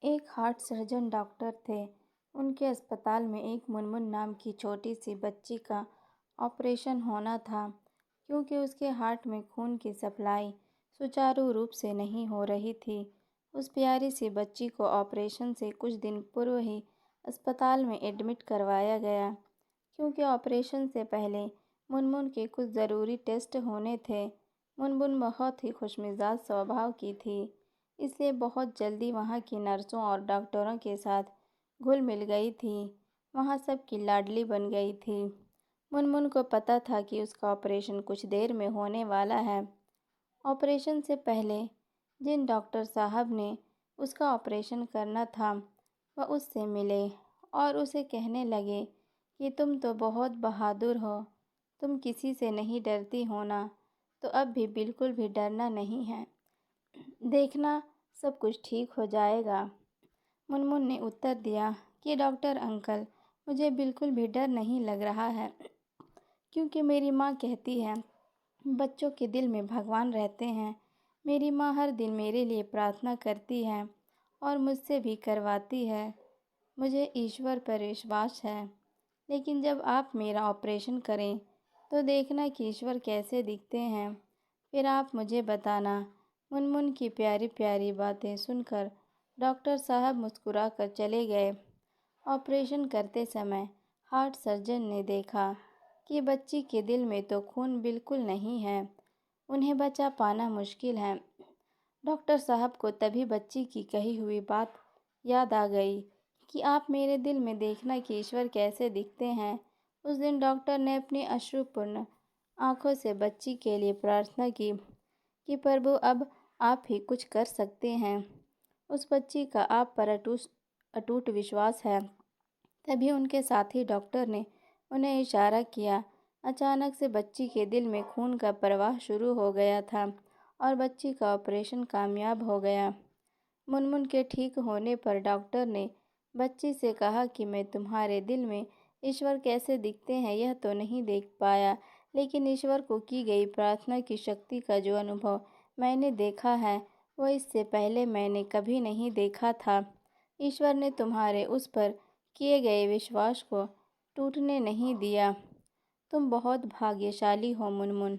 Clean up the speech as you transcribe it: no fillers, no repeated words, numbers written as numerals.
एक heart surgeon doctor थे। उनके अस्पताल में एक मुनमुन नाम की छोटी सी बच्ची का ऑपरेशन होना था। क्योंकि उसके हार्ट में खून की सप्लाई सुचारू रूप से नहीं हो रही थी, उस प्यारी सी बच्ची को ऑपरेशन से कुछ दिन पूर्व ही अस्पताल में एडमिट करवाया गया। क्योंकि ऑपरेशन से पहले मुनमुन के कुछ ज़रूरी टेस्ट होने थे। मुनमुन बहुत ही खुशमिजाज स्वभाव की थी, इसलिए बहुत जल्दी वहाँ की नर्सों और डॉक्टरों के साथ घुल मिल गई थी। वहाँ सबकी लाडली बन गई थी। मुनमुन को पता था कि उसका ऑपरेशन कुछ देर में होने वाला है। ऑपरेशन से पहले जिन डॉक्टर साहब ने उसका ऑपरेशन करना था, वह उससे मिले और उसे कहने लगे कि तुम तो बहुत बहादुर हो, तुम किसी से नहीं डरती हो ना, तो अब भी बिल्कुल भी डरना नहीं है। देखना, सब कुछ ठीक हो जाएगा। मुनमुन ने उत्तर दिया कि डॉक्टर अंकल, मुझे बिल्कुल भी डर नहीं लग रहा है, क्योंकि मेरी माँ कहती है बच्चों के दिल में भगवान रहते हैं। मेरी माँ हर दिन मेरे लिए प्रार्थना करती है और मुझसे भी करवाती है। मुझे ईश्वर पर विश्वास है। लेकिन जब आप मेरा ऑपरेशन करें तो देखना कि ईश्वर कैसे दिखते हैं, फिर आप मुझे बताना। मुनमुन की प्यारी प्यारी बातें सुनकर डॉक्टर साहब मुस्कुराकर चले गए। ऑपरेशन करते समय हार्ट सर्जन ने देखा कि बच्ची के दिल में तो खून बिल्कुल नहीं है, उन्हें बचा पाना मुश्किल है। डॉक्टर साहब को तभी बच्ची की कही हुई बात याद आ गई कि आप मेरे दिल में देखना कि ईश्वर कैसे दिखते हैं। उस दिन डॉक्टर ने अपनी अश्रुपूर्ण आंखों से बच्ची के लिए प्रार्थना की कि प्रभु, अब आप ही कुछ कर सकते हैं। उस बच्ची का आप पर अटूट विश्वास है। तभी उनके साथी डॉक्टर ने उन्हें इशारा किया। अचानक से बच्ची के दिल में खून का प्रवाह शुरू हो गया था और बच्ची का ऑपरेशन कामयाब हो गया। मुनमुन के ठीक होने पर डॉक्टर ने बच्ची से कहा कि मैं तुम्हारे दिल में ईश्वर कैसे दिखते हैं यह तो नहीं देख पाया, लेकिन ईश्वर को की गई प्रार्थना की शक्ति का जो अनुभव मैंने देखा है, वह इससे पहले मैंने कभी नहीं देखा था। ईश्वर ने तुम्हारे उस पर किए गए विश्वास को टूटने नहीं दिया। तुम बहुत भाग्यशाली हो मुनमुन।